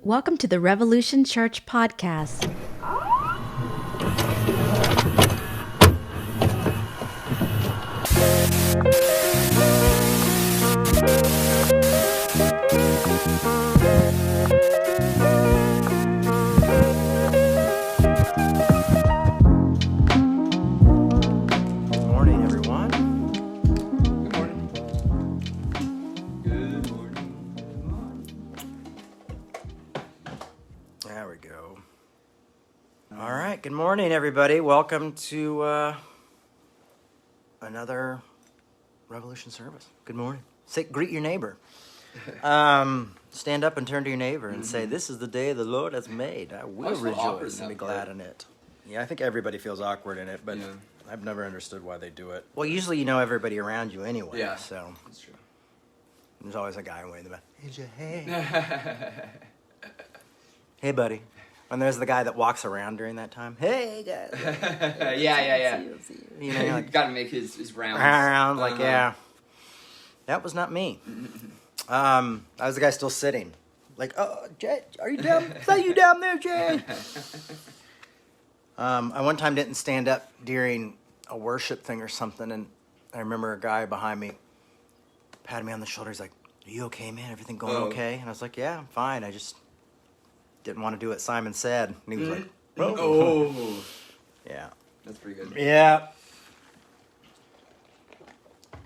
Welcome to the Revolution Church podcast. Good morning, everyone. Good morning. Good morning. There we go. All right. Good morning, everybody. Welcome to another Revolution service. Good morning. Greet your neighbor. Stand up and turn to your neighbor and say, "This is the day the Lord has made. I will always feel awkward rejoice in and be that glad part. in it." Yeah, I think everybody feels awkward in it, but Yeah. I've never understood why they do it. Well, usually you know everybody around you anyway. Yeah, So that's true. there's always a guy way in the back. Hey, buddy. And there's the guy that walks around during that time. Hey, guys. Yeah. See you. You know, you're like, Got to make his rounds. around, like, Uh-huh. yeah. That was not me. I was the guy still sitting. Like, oh, Jay, are you down? Is that you down there, Jay? I one time didn't stand up during a worship thing or something, and I remember a guy behind me patted me on the shoulder. He's like, "Are you okay, man? Everything going Oh. okay?" And I was like, "Yeah, I'm fine. I just didn't want to do what Simon said." And he was like, Oh, "Yeah. that's pretty good. Yeah."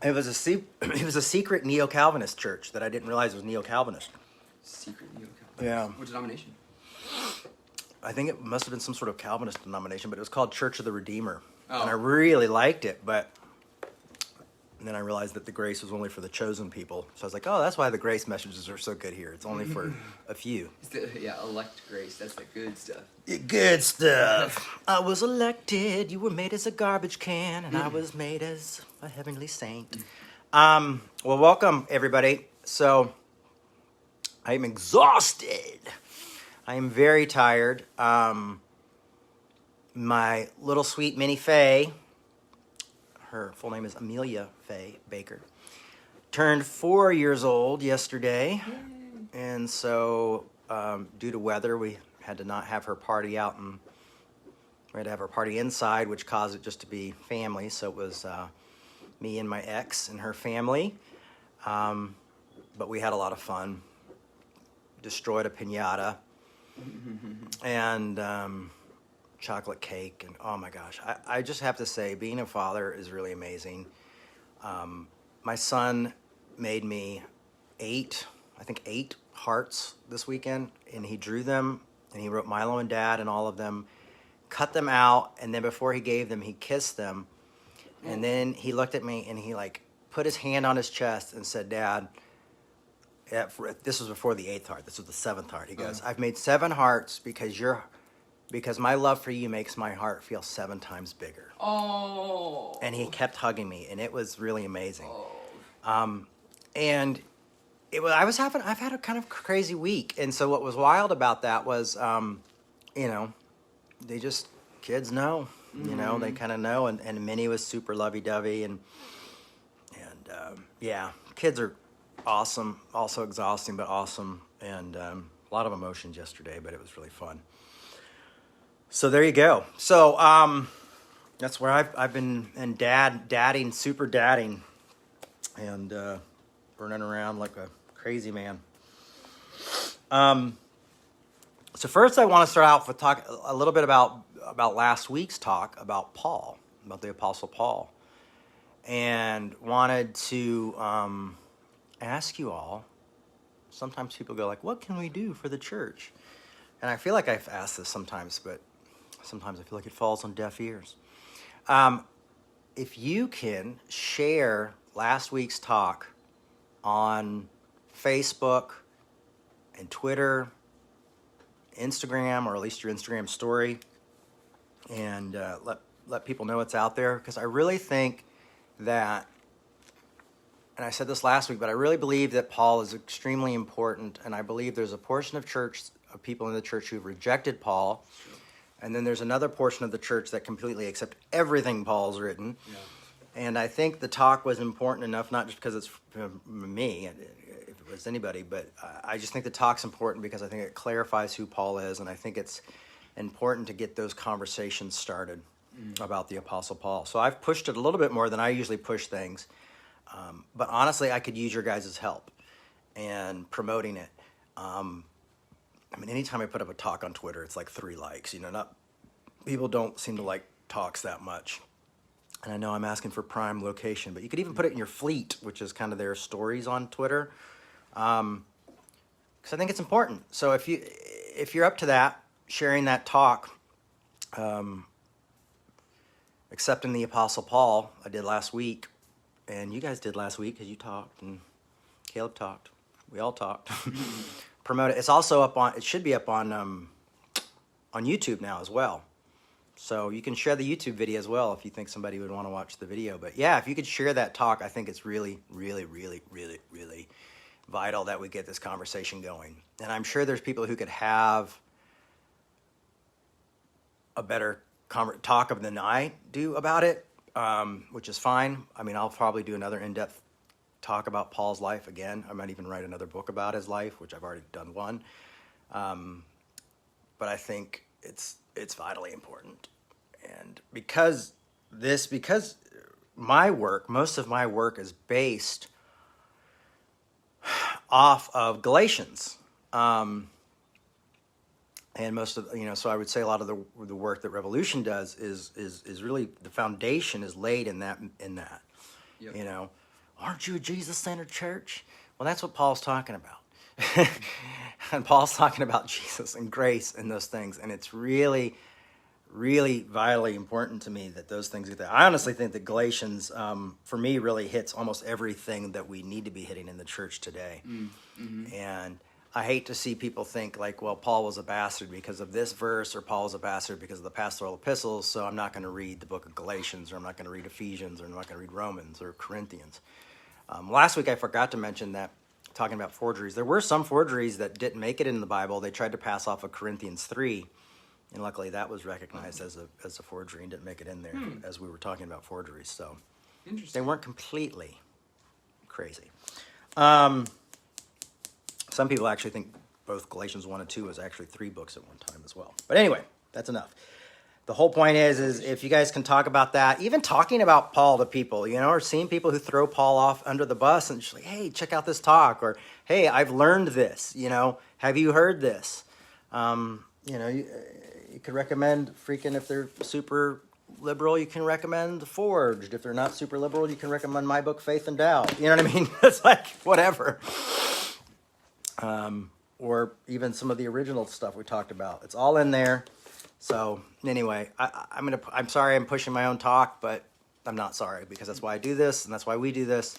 It was a secret neo-Calvinist church that I didn't realize was neo-Calvinist. Secret neo-Calvinist. Yeah. What denomination? I think it must have been some sort of Calvinist denomination, but it was called Church of the Redeemer. Oh. And I really liked it, but then I realized that the grace was only for the chosen people. So I was like, oh, that's why the grace messages are so good here. It's only for a few. Elect grace. That's the good stuff. Good stuff. I was elected. You were made as a garbage can, and I was made as a heavenly saint. Well, welcome, everybody. So I am exhausted. I am very tired. My little sweet Minnie Faye, her full name is Amelia Faye Baker, turned 4 years old yesterday. And so due to weather, we had to not have her party out, and we had to have her party inside, which caused it just to be family. So it was me and my ex and her family. But we had a lot of fun. Destroyed a piñata and chocolate cake, and oh my gosh, I just have to say, being a father is really amazing. My son made me 8 hearts this weekend, and he drew them, and he wrote Milo and Dad and all of them, cut them out, and then before he gave them, he kissed them, and then he looked at me and he like put his hand on his chest and said, "Dad," this was before the 8th heart. This was the 7th heart. He goes, "I've made 7 hearts because my love for you makes my heart feel 7 times bigger." Oh. And he kept hugging me, and it was really amazing. Oh. And I've had a kind of crazy week, and so what was wild about that was, kids know, they kind of know, and Minnie was super lovey-dovey, and kids are awesome, also exhausting, but awesome, and a lot of emotions yesterday, but it was really fun. So there you go. So that's where I've been, and dadding, super dadding, and running around like a crazy man. So first I want to start out with talk a little bit about last week's talk about Paul, about the Apostle Paul, and wanted to ask you all. Sometimes people go like, "What can we do for the church?" And I feel like I've asked this sometimes, but sometimes I feel like it falls on deaf ears. If you can share last week's talk on Facebook and Twitter, Instagram, or at least your Instagram story, and let people know it's out there, because I really think that, and I said this last week, but I really believe that Paul is extremely important, and I believe there's a portion of people in the church who've rejected Paul, and then there's another portion of the church that completely accept everything Paul's written. Yeah. And I think the talk was important enough, not just because it's from me. If as anybody, but I just think the talk's important because I think it clarifies who Paul is, and I think it's important to get those conversations started about the Apostle Paul. So I've pushed it a little bit more than I usually push things, but honestly, I could use your guys' help and promoting it. I mean, anytime I put up a talk on Twitter, it's like 3 likes. People don't seem to like talks that much. And I know I'm asking for prime location, but you could even put it in your fleet, which is kind of their stories on Twitter, because I think it's important. So if you're up to that, sharing that talk, accepting the Apostle Paul, I did last week, and you guys did last week because you talked and Caleb talked. We all talked. Promote it. It's also up on. It should be up on YouTube now as well. So you can share the YouTube video as well if you think somebody would want to watch the video. But yeah, if you could share that talk, I think it's really, really, really, really, really vital that we get this conversation going. And I'm sure there's people who could have a better talk than I do about it, which is fine. I mean, I'll probably do another in-depth talk about Paul's life again. I might even write another book about his life, which I've already done one. But I think it's vitally important. And because my work, most of my work is based off of Galatians. And most of, so I would say a lot of the work that Revolution does is really, the foundation is laid in that. Yep. Aren't you a Jesus-centered church? Well, that's what Paul's talking about. And Paul's talking about Jesus and grace and those things. And it's really, really vitally important to me that those things get there. I honestly think that Galatians, for me, really hits almost everything that we need to be hitting in the church today. Mm-hmm. And I hate to see people think like, well, Paul was a bastard because of this verse, or Paul was a bastard because of the pastoral epistles, so I'm not going to read the book of Galatians, or I'm not going to read Ephesians, or I'm not going to read Romans or Corinthians. Last week I forgot to mention that, talking about forgeries, there were some forgeries that didn't make it in the Bible. They tried to pass off of Corinthians 3, and luckily that was recognized as a forgery and didn't make it in there as we were talking about forgeries. So they weren't completely crazy. Some people actually think both Galatians 1 and 2 was actually 3 books at one time as well. But anyway, that's enough. The whole point is if you guys can talk about that, even talking about Paul to people, or seeing people who throw Paul off under the bus and just like, hey, check out this talk, or hey, I've learned this, have you heard this? You could recommend if they're super liberal, you can recommend Forged. If they're not super liberal, you can recommend my book, Faith and Doubt. You know what I mean? It's like, whatever. Or even some of the original stuff we talked about. It's all in there. So anyway, I'm sorry I'm pushing my own talk, but I'm not sorry, because that's why I do this, and that's why we do this,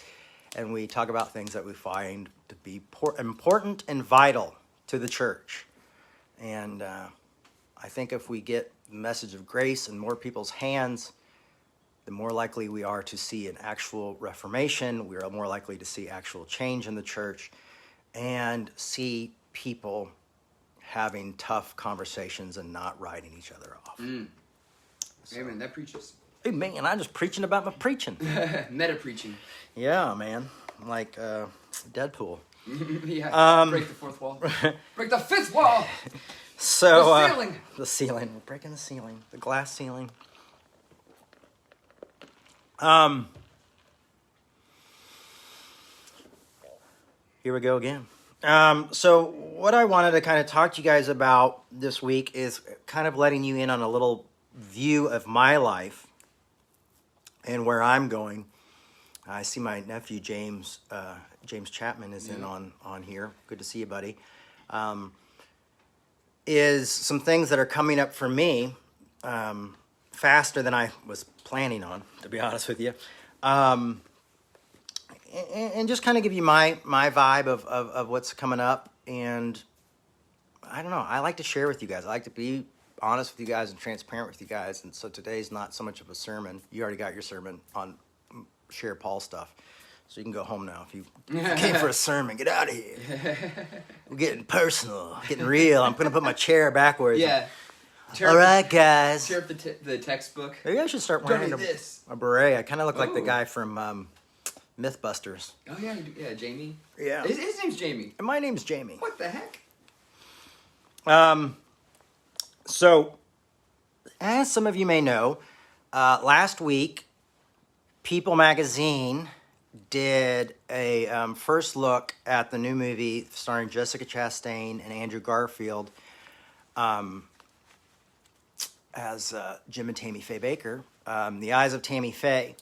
and we talk about things that we find to be important and vital to the church. And I think if we get the message of grace in more people's hands, the more likely we are to see an actual reformation. We are more likely to see actual change in the church and see people having tough conversations and not writing each other off. So, amen, that preaches. Hey, man, I'm just preaching about my preaching. Meta preaching. Yeah, man. Like Deadpool. Yeah, break the fourth wall. Break the fifth wall! So, the ceiling! The ceiling. We're breaking the ceiling. The glass ceiling. Here we go again. So what I wanted to kind of talk to you guys about this week is kind of letting you in on a little view of my life and where I'm going. I see my nephew James Chapman is in on here. Good to see you, buddy. Is some things that are coming up for me faster than I was planning on, to be honest with you. And just kind of give you my vibe of what's coming up. And I don't know, I like to share with you guys. I like to be honest with you guys and transparent with you guys. And so today's not so much of a sermon. You already got your sermon on share Paul stuff. So you can go home now if you came for a sermon. Get out of here. We're getting personal, getting real. I'm going to put my chair backwards. Yeah. All right, guys. Tear up the textbook. Maybe I should start wearing a beret. I kind of look like the guy from Mythbusters. Oh yeah, Jamie. Yeah. His name's Jamie. And my name's Jamie. What the heck? So, as some of you may know, last week, People Magazine did a first look at the new movie starring Jessica Chastain and Andrew Garfield as Jim and Tammy Faye Baker, The Eyes of Tammy Faye.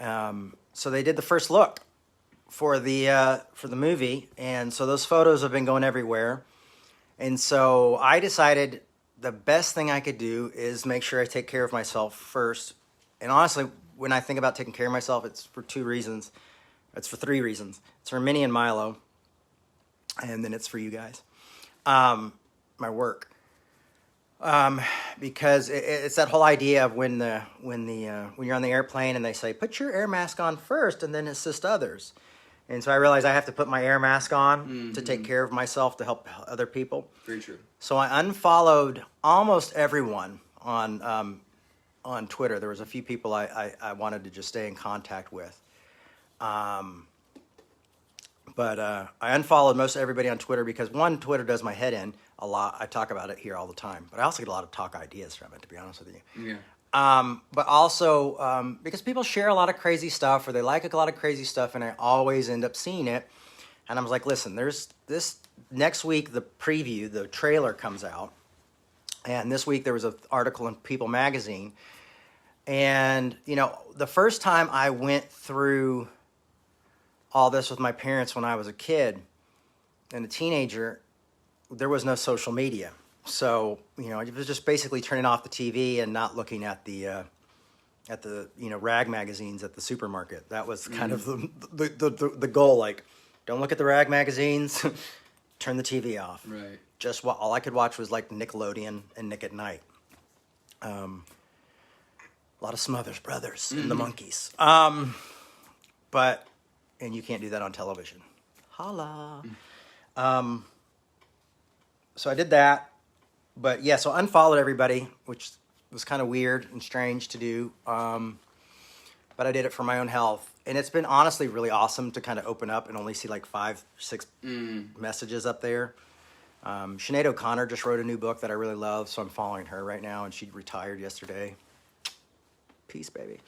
So they did the first look for the movie, and so those photos have been going everywhere. And so I decided the best thing I could do is make sure I take care of myself first. And honestly, when I think about taking care of myself, it's for two reasons. It's for three reasons. It's for Minnie and Milo, and then it's for you guys, my work. Because it's that whole idea of when you're on the airplane and they say put your air mask on first and then assist others. And so I realized I have to put my air mask on to take care of myself to help other people. Very true. So I unfollowed almost everyone on Twitter. There was a few people I wanted to just stay in contact with. But I unfollowed most everybody on Twitter because, one, Twitter does my head in a lot. I talk about it here all the time. But I also get a lot of talk ideas from it, to be honest with you. Yeah. But also because people share a lot of crazy stuff or they like a lot of crazy stuff, and I always end up seeing it. And I was like, listen, there's this next week, the preview, the trailer comes out. And this week there was an article in People Magazine. And, you know, the first time I went through all this with my parents when I was a kid and a teenager, there was no social media. So, you know, it was just basically turning off the TV and not looking at the rag magazines at the supermarket. That was kind of the goal. Like, don't look at the rag magazines, turn the TV off. Right. Just all I could watch was like Nickelodeon and Nick at Night. A lot of Smothers Brothers and the Monkees. And you can't do that on television. Holla. So I did that. But yeah, so I unfollowed everybody, which was kind of weird and strange to do. But I did it for my own health. And it's been honestly really awesome to kind of open up and only see like 5, 6 messages up there. Sinead O'Connor just wrote a new book that I really love, so I'm following her right now, and she retired yesterday. Peace, baby.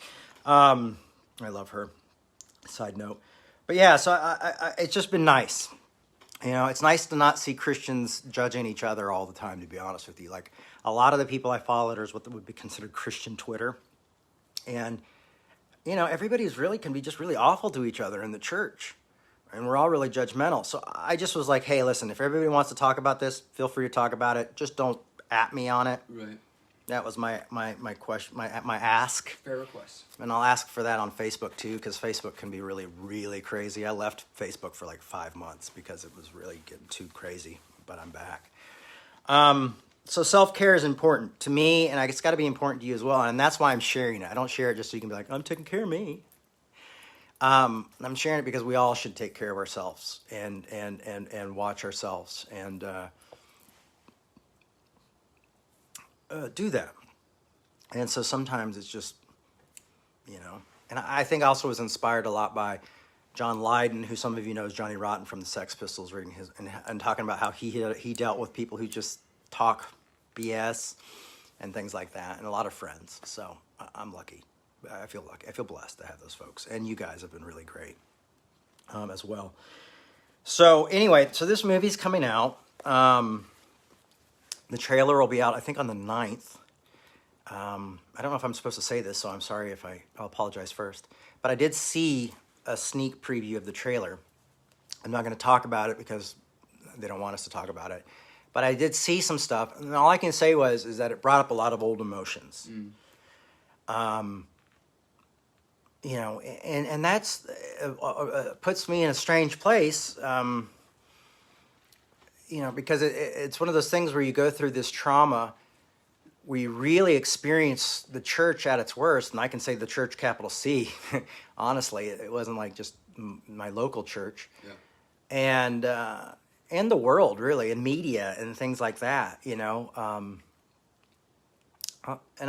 I love her. Side note. But yeah, so I it's just been nice. You know, it's nice to not see Christians judging each other all the time, to be honest with you. Like, a lot of the people I followed are what would be considered Christian Twitter. And, you know, everybody's really can be just really awful to each other in the church. And we're all really judgmental. So I just was like, hey, listen, if everybody wants to talk about this, feel free to talk about it. Just don't at me on it. Right. That was my question, my ask. Fair request. And I'll ask for that on Facebook too, because Facebook can be really, really crazy. I left Facebook for like 5 months because it was really getting too crazy, but I'm back. So self-care is important to me, and it's got to be important to you as well. And that's why I'm sharing it. I don't share it just so you can be like, I'm taking care of me. I'm sharing it because we all should take care of ourselves and watch ourselves and do that. And so sometimes it's just, you know, and I think I also was inspired a lot by John Lydon, who some of you know is Johnny Rotten from the Sex Pistols, reading his and talking about how he dealt with people who just talk BS and things like that, and a lot of friends. So I'm lucky. I feel lucky. I feel blessed to have those folks, and you guys have been really great as well. So anyway, so this movie's coming out. The trailer will be out, I think, on the 9th. I don't know if I'm supposed to say this, so I'm sorry if I'll apologize first. But I did see a sneak preview of the trailer. I'm not going to talk about it because they don't want us to talk about it. But I did see some stuff, and all I can say is that it brought up a lot of old emotions. You know, and that's puts me in a strange place. You know, because it's one of those things where you go through this trauma, where you really experience the church at its worst, and I can say the church, capital C. Honestly, it wasn't like just my local church, and the world really, and media and things like that. You know, and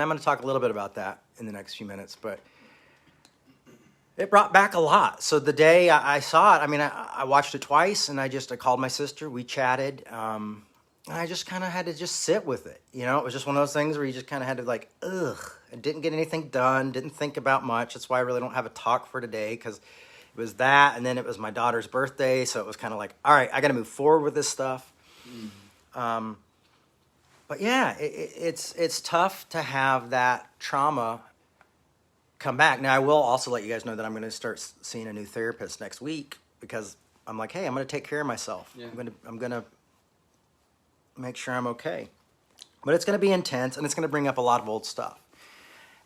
I'm going to talk a little bit about that in the next few minutes, but It brought back a lot. So the day I saw it, I mean, I watched it twice, and I called my sister. We chatted. And I just kind of had to just sit with it. You know, it was just one of those things where you just kind of had to like, ugh. I didn't get anything done. Didn't think about much. That's why I really don't have a talk for today, because it was that, and then it was my daughter's birthday. So it was kind of like, all right, I got to move forward with this stuff. But yeah, it's tough to have that trauma come back. Now, I will also let you guys know that I'm going to start seeing a new therapist next week, because I'm like, hey, I'm going to take care of myself. Yeah. I'm going to make sure I'm okay. But it's going to be intense, and it's going to bring up a lot of old stuff.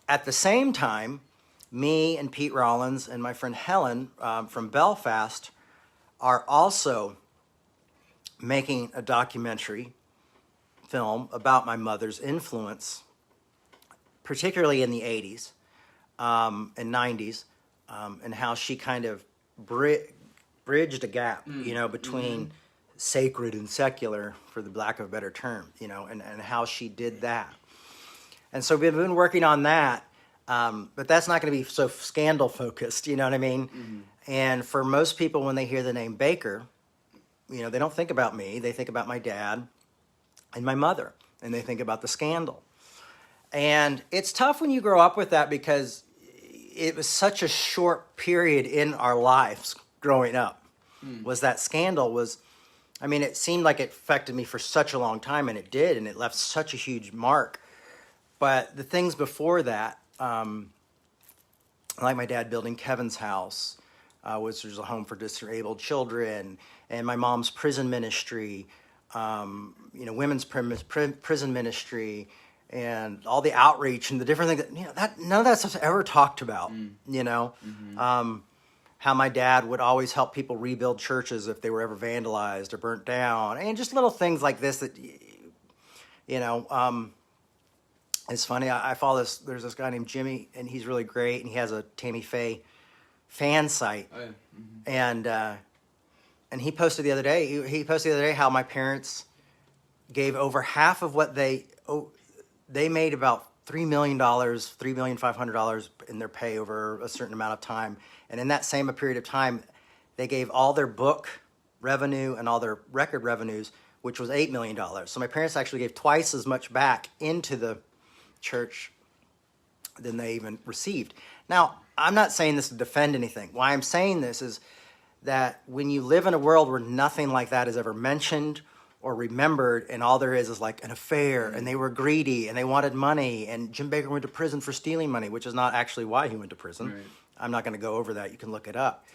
At the same time, me and Pete Rollins and my friend Helen from Belfast are also making a documentary film about my mother's influence, particularly in the 80s and 90s, and how she kind of bridged a gap, between sacred and secular, for the lack of a better term, and how she did that. And so we've been working on that, but that's not going to be so scandal focused, you know what I mean? Mm-hmm. And for most people, when they hear the name Baker, they don't think about me. They think about my dad and my mother, and they think about the scandal. And it's tough when you grow up with that, because it was such a short period in our lives growing up. Was that scandal was, I mean, it seemed like it affected me for such a long time, and it did, and it left such a huge mark. But the things before that, like my dad building Kevin's house, which was a home for disabled children, and my mom's prison ministry, women's prison ministry, and all the outreach and the different things that none of that stuff's ever talked about. How my dad would always help people rebuild churches if they were ever vandalized or burnt down, and just little things like this that it's funny. I follow this. There's this guy named Jimmy, and he's really great, and he has a Tammy Faye fan site. Oh, yeah. And he posted the other day. He posted the other day how my parents gave over half of what they made, about $3 million, $3,500,000 in their pay over a certain amount of time. And in that same period of time, they gave all their book revenue and all their record revenues, which was $8 million. So my parents actually gave twice as much back into the church than they even received. Now, I'm not saying this to defend anything. Why I'm saying this is that when you live in a world where nothing like that is ever mentioned or remembered, and all there is like an affair, and they were greedy, and they wanted money, and Jim Baker went to prison for stealing money, which is not actually why he went to prison. Right. I'm not going to go over that. You can look it up.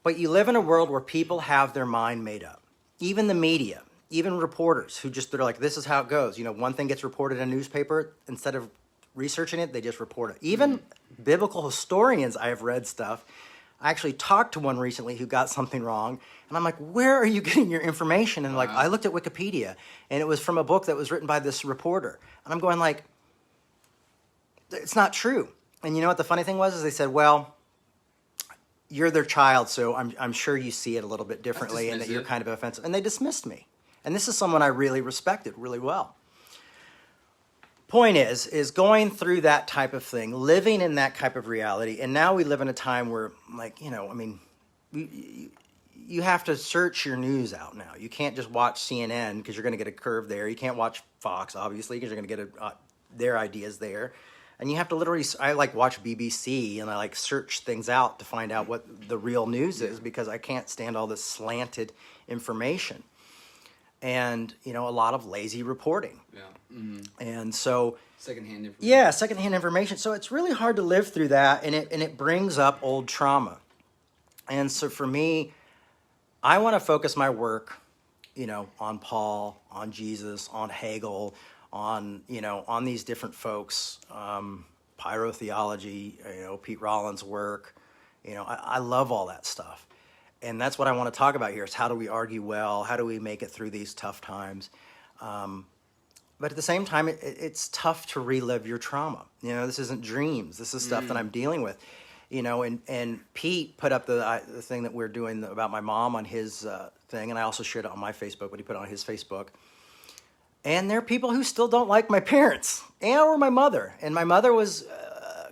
But you live in a world where people have their mind made up. Even the media, even reporters who they're like, this is how it goes. One thing gets reported in a newspaper, instead of researching it, they just report it. Even biblical historians, I have read stuff. I actually talked to one recently who got something wrong, and I'm like, where are you getting your information? And I looked at Wikipedia, and it was from a book that was written by this reporter. And I'm going like, it's not true. And you know what the funny thing was? Is they said, well, you're their child, so I'm sure you see it a little bit differently, and that you're kind of offensive. And they dismissed me. And this is someone I really respected really well. Point is going through that type of thing, living in that type of reality, and now we live in a time where, you have to search your news out now. You can't just watch CNN, because you're going to get a curve there. You can't watch Fox, obviously, because you're going to get their ideas there. And you have to literally, I watch BBC, and I search things out to find out what the real news is, because I can't stand all this slanted information. And, a lot of lazy reporting. Yeah. Mm-hmm. And so... Secondhand information. Yeah, secondhand information. So it's really hard to live through that, and it brings up old trauma. And so for me, I want to focus my work, on Paul, on Jesus, on Hegel, on these different folks, pyrotheology, Pete Rollins' work. I love all that stuff. And that's what I want to talk about here, is how do we argue well? How do we make it through these tough times? But at the same time, it's tough to relive your trauma. This isn't dreams. This is stuff that I'm dealing with. And Pete put up the thing that we're doing about my mom on his thing, and I also shared it on my Facebook, but he put it on his Facebook. And there are people who still don't like my parents or my mother. And my mother was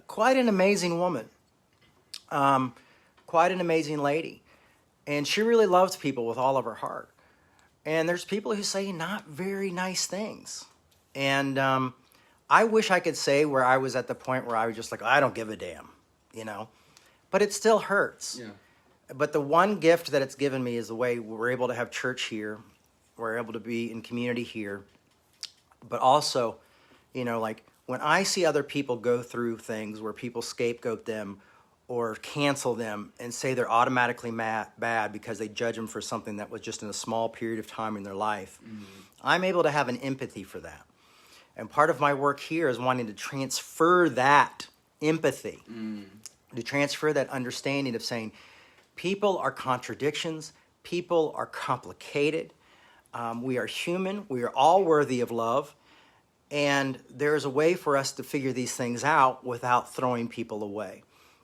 quite an amazing woman. Quite an amazing lady. And she really loves people with all of her heart. And there's people who say not very nice things. And I wish I could say where I was at the point where I was just like, I don't give a damn, you know. But it still hurts. Yeah. But the one gift that it's given me is the way we're able to have church here. We're able to be in community here. But also, you know, like when I see other people go through things where people scapegoat them or cancel them and say they're automatically bad because they judge them for something that was just in a small period of time in their life, I'm able to have an empathy for that. And part of my work here is wanting to transfer that empathy, to transfer that understanding of saying people are contradictions, people are complicated, we are human, we are all worthy of love, and there's a way for us to figure these things out without throwing people away.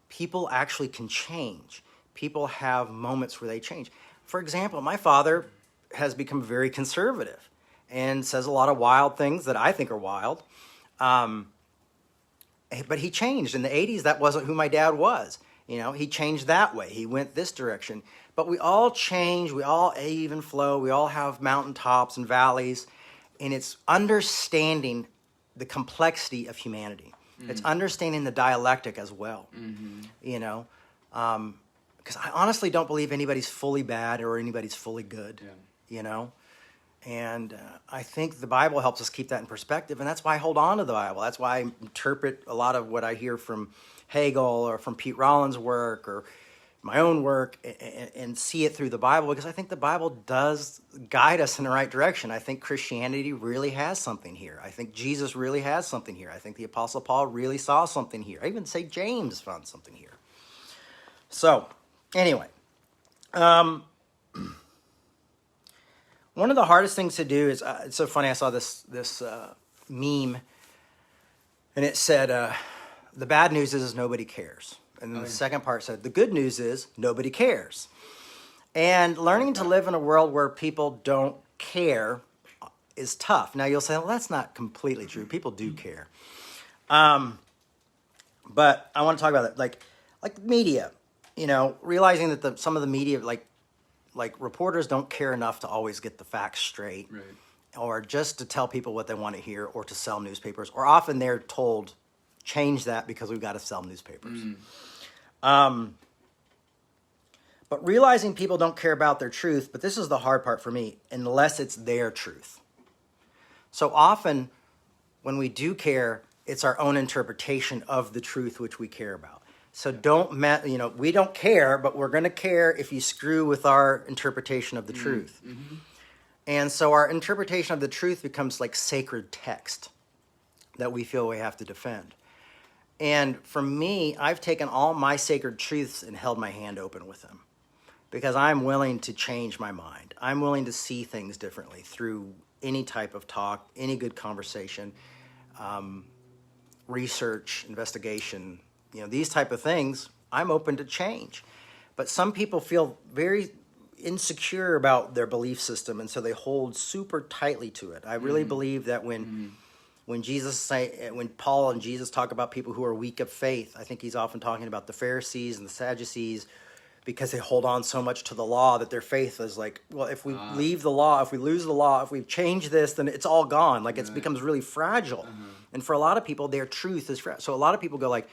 People actually can change. People have moments where they change. For example, my father has become very conservative and says a lot of wild things that I think are wild. But he changed. In the 80s, that wasn't who my dad was. You know, he changed that way. He went this direction. But we all change. We all ebb and flow. We all have mountaintops and valleys. And it's understanding the complexity of humanity. It's understanding the dialectic as well, you know, because I honestly don't believe anybody's fully bad or anybody's fully good, you know, and I think the Bible helps us keep that in perspective, and that's why I hold on to the Bible. That's why I interpret a lot of what I hear from Hegel or from Pete Rollins' work or my own work and see it through the Bible, because I think the Bible does guide us in the right direction. I think Christianity really has something here. I think Jesus really has something here. I think the Apostle Paul really saw something here. I even say James found something here. So, anyway, one of the hardest things to do is, it's so funny, I saw this meme, and it said, the bad news is nobody cares. And then the second part said, the good news is nobody cares. And learning to live in a world where people don't care is tough. Now you'll say, well, that's not completely true. People do care. But I want to talk about it. Like media, you know, realizing that some of the media, like reporters don't care enough to always get the facts straight. Right. Or just to tell people what they want to hear or to sell newspapers. Or often they're told, change that because we've got to sell newspapers. But realizing people don't care about their truth, but this is the hard part for me, unless it's their truth. So often when we do care, it's our own interpretation of the truth which we care about. So we don't care, but we're going to care if you screw with our interpretation of the truth. And so our interpretation of the truth becomes like sacred text that we feel we have to defend. And for me, I've taken all my sacred truths and held my hand open with them because I'm willing to change my mind. I'm willing to see things differently through any type of talk, any good conversation, research, investigation, you know, these type of things. I'm open to change. But some people feel very insecure about their belief system, and so they hold super tightly to it. I really believe that when Paul and Jesus talk about people who are weak of faith, I think he's often talking about the Pharisees and the Sadducees, because they hold on so much to the law that their faith is like, well, if we leave the law, if we lose the law, if we change this, then it's all gone. Like it becomes really fragile. And for a lot of people, their truth is fragile. So a lot of people go like,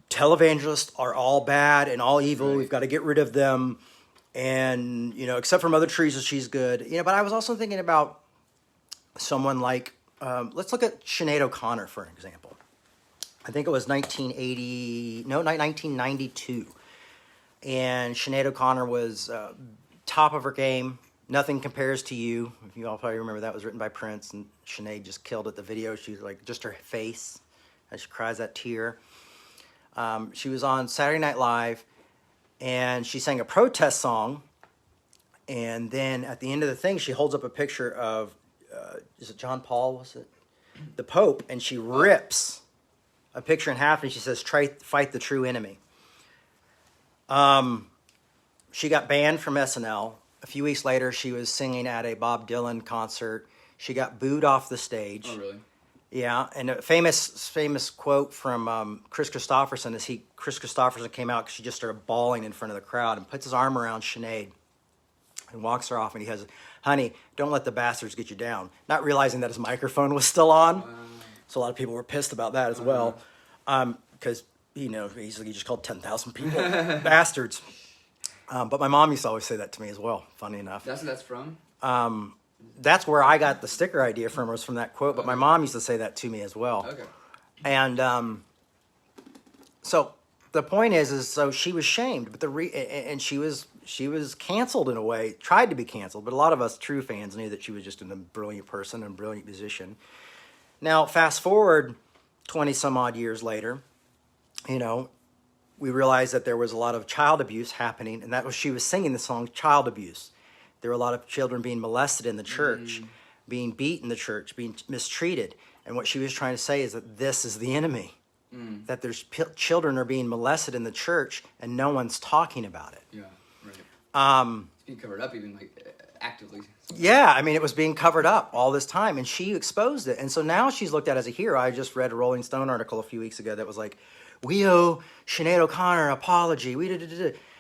televangelists are all bad and all evil. Right. We've got to get rid of them. And, you know, except for Mother Teresa, she's good. You know, but I was also thinking about someone like, let's look at Sinead O'Connor, for example. I think it was 1992. And Sinead O'Connor was top of her game. Nothing Compares to You. You all probably remember that was written by Prince, and Sinead just killed it. The video, she's like, just her face as she cries that tear. She was on Saturday Night Live, and she sang a protest song. And then at the end of the thing, she holds up a picture of, is it John Paul, was it? The Pope, and she rips a picture in half, and she says, fight the true enemy. She got banned from SNL. A few weeks later, she was singing at a Bob Dylan concert. She got booed off the stage. Oh, really? Yeah, and a famous quote from Chris Christopherson is Chris Christopherson came out because she just started bawling in front of the crowd and puts his arm around Sinead and walks her off, and he goes, "Honey, don't let the bastards get you down." Not realizing that his microphone was still on, so a lot of people were pissed about that as well, because he just called 10,000 people bastards. But my mom used to always say that to me as well. Funny enough. That's what that's from. That's where I got the sticker idea from, was from that quote. But my mom used to say that to me as well. Okay. And so the point is so she was shamed, but and she was canceled in a way, tried to be canceled. But a lot of us true fans knew that she was just a brilliant person and a brilliant musician. Now, fast forward 20 some odd years later, we realized that there was a lot of child abuse happening, and she was singing the song "Child Abuse." There were a lot of children being molested in the church, being beat in the church, being mistreated. And what she was trying to say is that this is the enemy, that there's children are being molested in the church and no one's talking about it. Yeah, right. It's being covered up even actively. Yeah, I mean, it was being covered up all this time, and she exposed it. And so now she's looked at as a hero. I just read a Rolling Stone article a few weeks ago that was like, "We owe Sinead O'Connor an apology."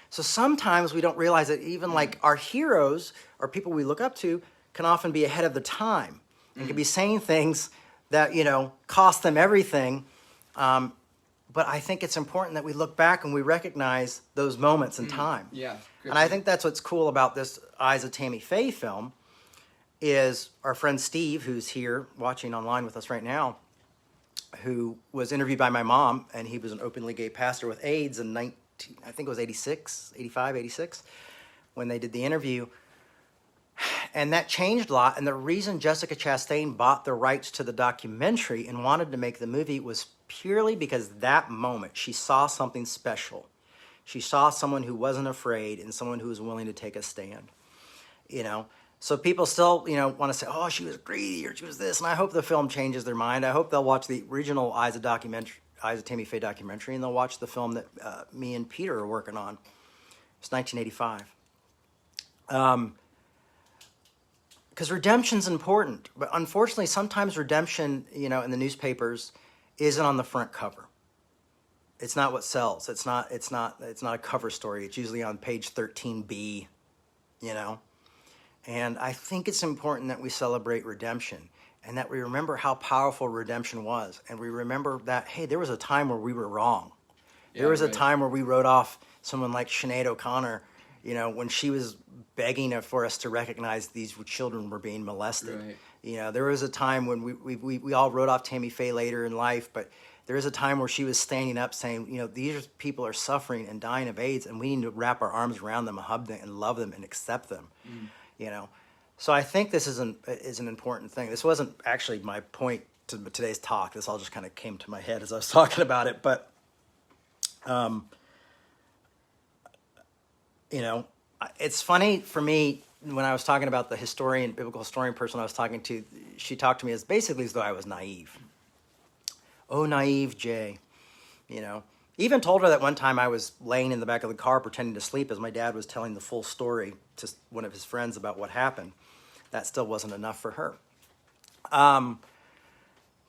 So sometimes we don't realize that even like our heroes or people we look up to can often be ahead of the time and can be saying things that, cost them everything. But I think it's important that we look back and we recognize those moments in time. Yeah. Good. And I think that's what's cool about this Eyes of Tammy Faye film is our friend Steve, who's here watching online with us right now, who was interviewed by my mom, and he was an openly gay pastor with AIDS in I think it was 86, when they did the interview. And that changed a lot. And the reason Jessica Chastain bought the rights to the documentary and wanted to make the movie was purely because that moment she saw something special. She saw someone who wasn't afraid and someone who was willing to take a stand. So people still, want to say, "Oh, she was greedy," or "She was this." And I hope the film changes their mind. I hope they'll watch the original Eyes of Tammy Faye documentary, and they'll watch the film that me and Peter are working on. It's 1985. Because redemption's important, but unfortunately, sometimes redemption, in the newspapers, isn't on the front cover. It's not what sells. It's not a cover story. It's usually on page 13B, And I think it's important that we celebrate redemption, and that we remember how powerful redemption was. And we remember that, hey, there was a time where we were wrong. There was a time where we wrote off someone like Sinead O'Connor, when she was begging for us to recognize these children were being molested. Right. There was a time when we all wrote off Tammy Faye later in life, but there was a time where she was standing up saying, these people are suffering and dying of AIDS, and we need to wrap our arms around them and hug them and love them and accept them, So I think this is an important thing. This wasn't actually my point to today's talk. This all just kind of came to my head as I was talking about it. But, it's funny for me when I was talking about the biblical historian person I was talking to, she talked to me basically as though I was naive. "Oh, naive Jay," Even told her that one time I was laying in the back of the car pretending to sleep as my dad was telling the full story to one of his friends about what happened. That still wasn't enough for her.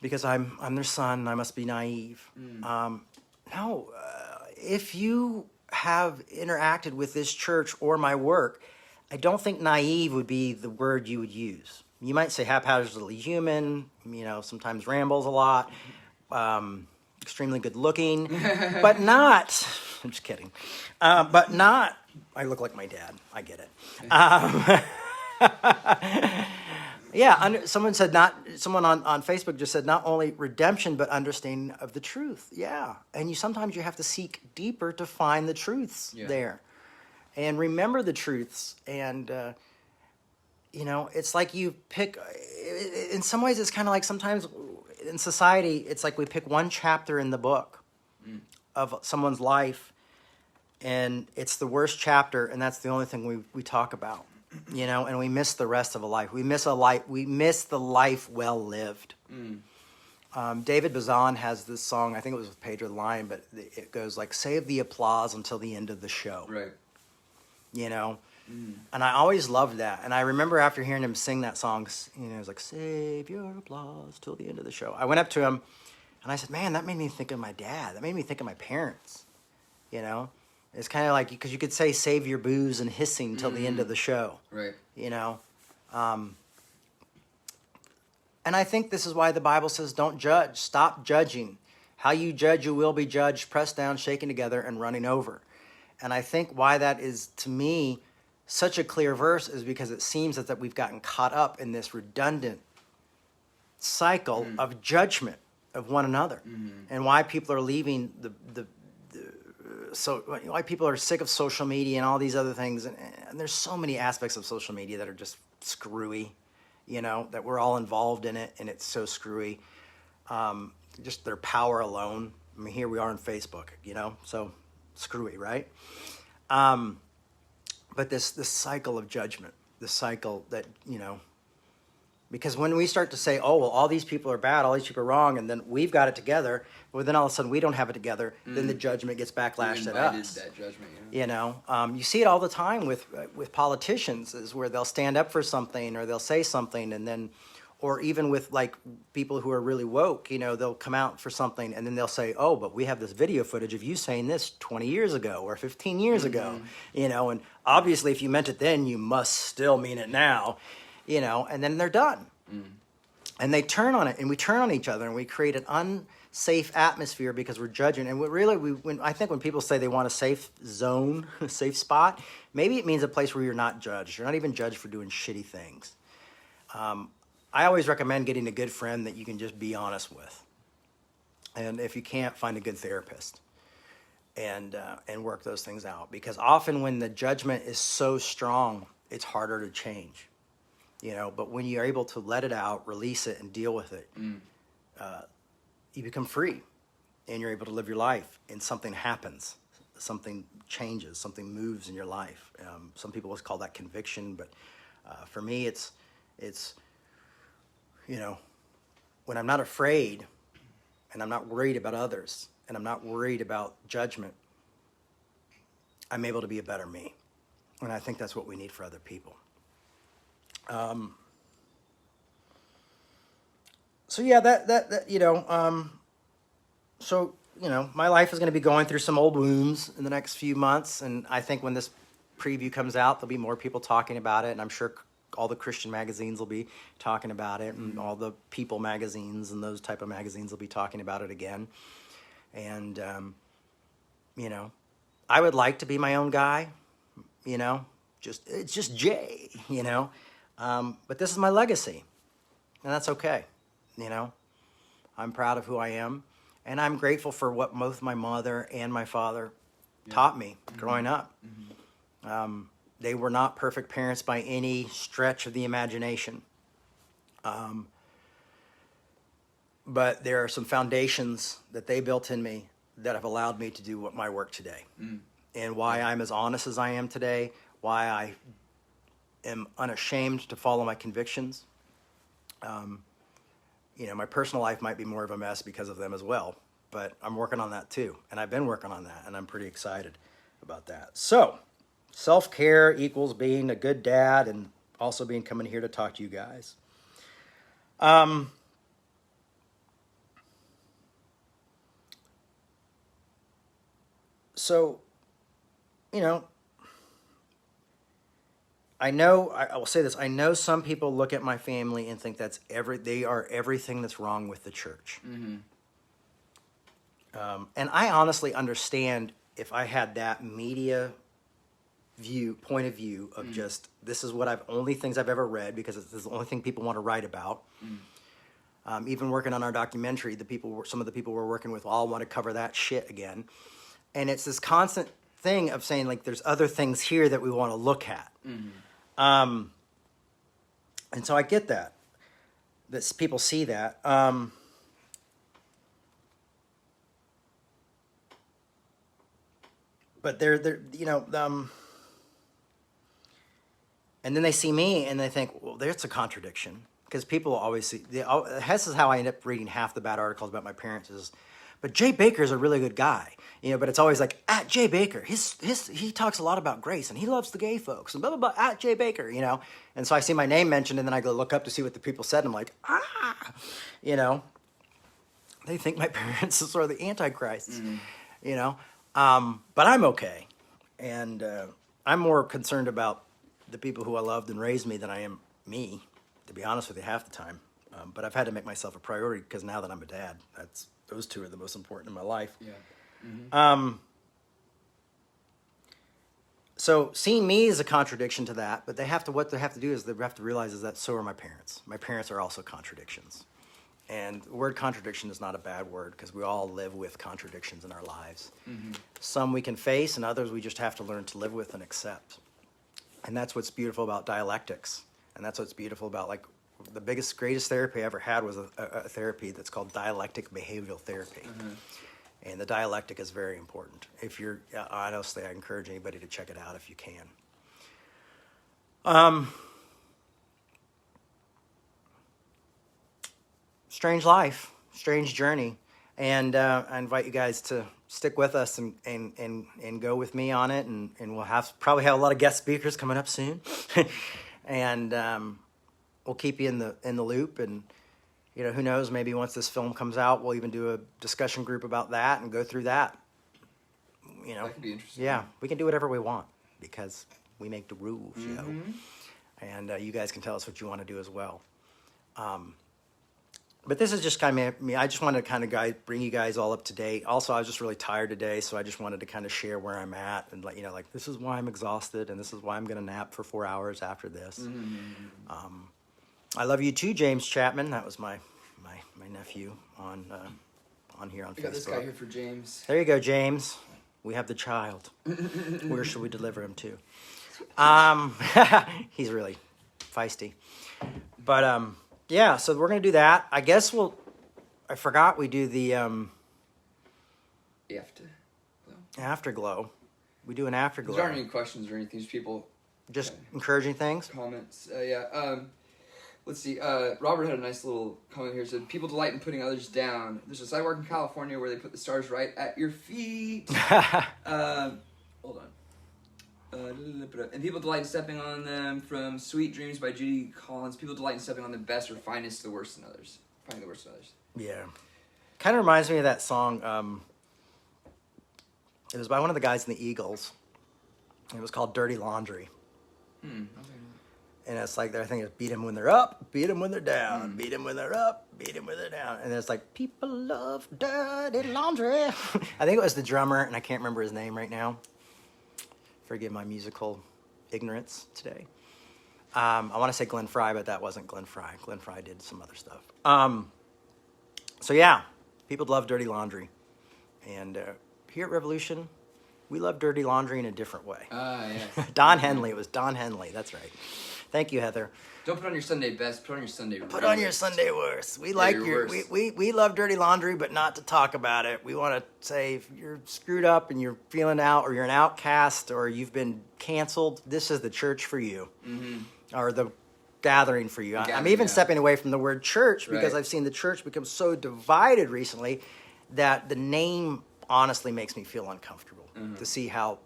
Because I'm their son and I must be naive. No, if you have interacted with this church or my work, I don't think naive would be the word you would use. You might say haphazardly human, sometimes rambles a lot, extremely good looking, but not, I'm just kidding, but not, I look like my dad, I get it. Someone on Facebook just said not only redemption, but understanding of the truth. Yeah, and sometimes you have to seek deeper to find the truths there. And remember the truths, and it's like you pick. In some ways, it's kind of like sometimes in society, it's like we pick one chapter in the book of someone's life, and it's the worst chapter, and that's the only thing we talk about, and we miss the rest of a life. We miss the life well lived. David Bazan has this song. I think it was with Pedro the Lion, but it goes like, "Save the applause until the end of the show." Right. And I always loved that. And I remember after hearing him sing that song, it was like, save your applause till the end of the show. I went up to him and I said, man, that made me think of my dad. That made me think of my parents. It's kind of like, because you could say save your booze and hissing till the end of the show. Right. And I think this is why the Bible says don't judge. Stop judging. How you judge, you will be judged, pressed down, shaken together, and running over. And I think why that is, to me, such a clear verse is because it seems that we've gotten caught up in this redundant cycle of judgment of one another. And why people are leaving why people are sick of social media and all these other things. And there's so many aspects of social media that are just screwy. That we're all involved in it, and it's so screwy. Just their power alone. I mean, here we are on Facebook, so screwy, right? But this cycle of judgment, this cycle that, because when we start to say, oh, well, all these people are bad, all these people are wrong, and then we've got it together, but then all of a sudden we don't have it together, then the judgment gets backlashed at us. That judgment, you see it all the time with politicians, is where they'll stand up for something or they'll say something, and then, or even with like people who are really woke, they'll come out for something and then they'll say, oh, but we have this video footage of you saying this 20 years ago or 15 years ago, and obviously if you meant it then, you must still mean it now. And then they're done. And they turn on it, and we turn on each other, and we create an unsafe atmosphere because we're judging. And I think when people say they want a safe zone, a safe spot, maybe it means a place where you're not judged. You're not even judged for doing shitty things. I always recommend getting a good friend that you can just be honest with. And if you can't, find a good therapist and work those things out. Because often when the judgment is so strong, it's harder to change. But when you're able to let it out, release it, and deal with it, you become free, and you're able to live your life, and something happens, something changes, something moves in your life. Some people always call that conviction, but for me, it's when I'm not afraid, and I'm not worried about others, and I'm not worried about judgment, I'm able to be a better me, and I think that's what we need for other people. My life is going to be going through some old wounds in the next few months, and I think when this preview comes out, there'll be more people talking about it, and I'm sure all the Christian magazines will be talking about it, and all the People magazines and those type of magazines will be talking about it again. And, I would like to be my own guy, it's just Jay, but this is my legacy, and that's okay. I'm proud of who I am, and I'm grateful for what both my mother and my father taught me growing up. They were not perfect parents by any stretch of the imagination. But there are some foundations that they built in me that have allowed me to do my work today. And why I'm as honest as I am today, why I am unashamed to follow my convictions. My personal life might be more of a mess because of them as well, but I'm working on that too. And I've been working on that, and I'm pretty excited about that. So, self-care equals being a good dad and also coming here to talk to you guys. I will say this. I know some people look at my family and think they are everything that's wrong with the church. And I honestly understand if I had that media point of view of just, this is what only things I've ever read, because it's the only thing people want to write about. Even working on our documentary, some of the people we're working with all want to cover that shit again. And it's this constant thing of saying, like, there's other things here that we want to look at. And so I get that people see that. But and then they see me and they think, well, there's a contradiction. Because people always see, this is how I end up reading half the bad articles about my parents is, but Jay Baker's a really good guy. But it's always like, at Jay Baker, he talks a lot about grace, and he loves the gay folks, and blah, blah, blah, at Jay Baker, And so I see my name mentioned, and then I go look up to see what the people said, and I'm like, They think my parents are sort of the antichrists, But I'm okay. And I'm more concerned about the people who I loved and raised me than I am me, to be honest with you, half the time. But I've had to make myself a priority because now that I'm a dad, those two are the most important in my life. Yeah. So seeing me is a contradiction to that, but what they have to do is they have to realize is that so are my parents. My parents are also contradictions. And the word contradiction is not a bad word because we all live with contradictions in our lives. Some we can face and others we just have to learn to live with and accept. And that's what's beautiful about dialectics. And that's what's beautiful about, like, the greatest therapy I ever had was a therapy that's called dialectic behavioral therapy. And the dialectic is very important. Honestly, I encourage anybody to check it out if you can. Strange life, strange journey. And I invite you guys to stick with us and go with me on it. And we'll probably have a lot of guest speakers coming up soon. And we'll keep you in the loop. And who knows, maybe once this film comes out, we'll even do a discussion group about that and go through that. That could be interesting. Yeah, we can do whatever we want because we make the rules, And you guys can tell us what you want to do as well. But this is just kind of me. I just wanted to kind of bring you guys all up to date. Also, I was just really tired today, so I just wanted to kind of share where I'm at and like this is why I'm exhausted and this is why I'm going to nap for 4 hours after this. I love you too, James Chapman. That was my nephew on here on Facebook. I got this guy here for James. There you go, James. We have the child. Where should we deliver him to? He's really feisty. But yeah, so we're gonna do that. I guess I forgot we do the afterglow. We do an afterglow. There aren't any questions or anything. Just people. Just encouraging things. Comments. Let's see. Robert had a nice little comment here. It said, people delight in putting others down. There's a sidewalk in California where they put the stars right at your feet. Hold on. And people delight in stepping on them. From Sweet Dreams by Judy Collins. People delight in stepping on the best or finest, the worst in others. Finding the worst in others. Yeah. Kind of reminds me of that song. It was by one of the guys in the Eagles. It was called Dirty Laundry. Okay. And it's like, I think it's beat them when they're up, beat them when they're down, beat them when they're up, beat them when they're down. And it's like, people love dirty laundry. I think it was the drummer, and I can't remember his name right now. Forgive my musical ignorance today. I want to say Glenn Frey, but that wasn't Glenn Frey. Glenn Frey did some other stuff. So yeah, people love dirty laundry. And here at Revolution, we love dirty laundry in a different way. Yes. Don Henley. It was Don Henley. That's right. Thank you, Heather. Don't put on your Sunday best. Put on your Sunday worst. Put on your Sunday worst. We like we love dirty laundry, but not to talk about it. We want to say if you're screwed up and you're feeling out, or you're an outcast, or you've been canceled, this is the church for you, or the gathering for you. I'm even stepping away from the word church because I've seen the church become so divided recently that the name honestly makes me feel uncomfortable to see how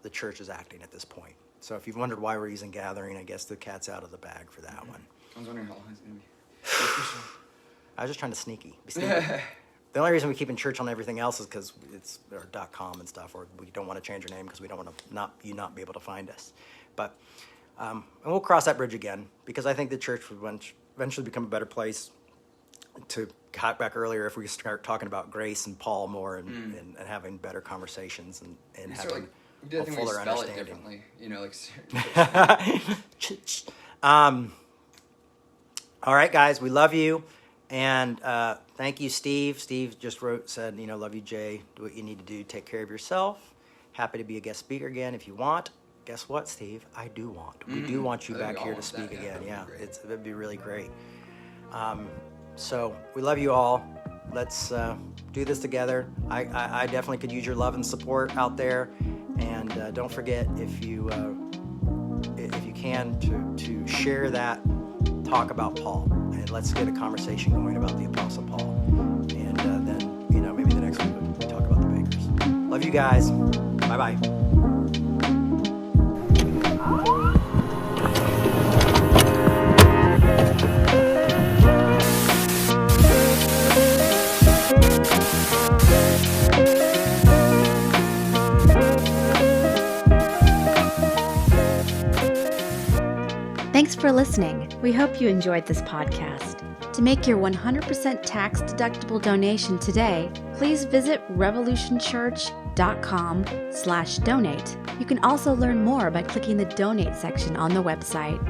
the church is acting at this point. So if you've wondered why we're using gathering, I guess the cat's out of the bag for that one. I was wondering how long it's going to be. I was just trying to be sneaky. The only reason we keep in church on everything else is because it's our .com and stuff, or we don't want to change our name because we don't want to not be able to find us. But and we'll cross that bridge again because I think the church would eventually become a better place. To cut back earlier, if we start talking about grace and Paul more and having better conversations and having a fuller understanding. All right, guys, we love you, and thank you, Steve. Steve just said, love you, Jay. Do what you need to do. Take care of yourself. Happy to be a guest speaker again if you want. Guess what, Steve? I do want. We do want you back here to speak again. Yeah, it'd be really great. So we love you all. Let's do this together. I definitely could use your love and support out there. And don't forget, if you can, to share that talk about Paul. And let's get a conversation going about the Apostle Paul. And then, maybe Love you guys. Bye-bye. Thanks for listening. We hope you enjoyed this podcast. To make your 100% tax-deductible donation today, please visit revolutionchurch.com/donate. You can also learn more by clicking the donate section on the website.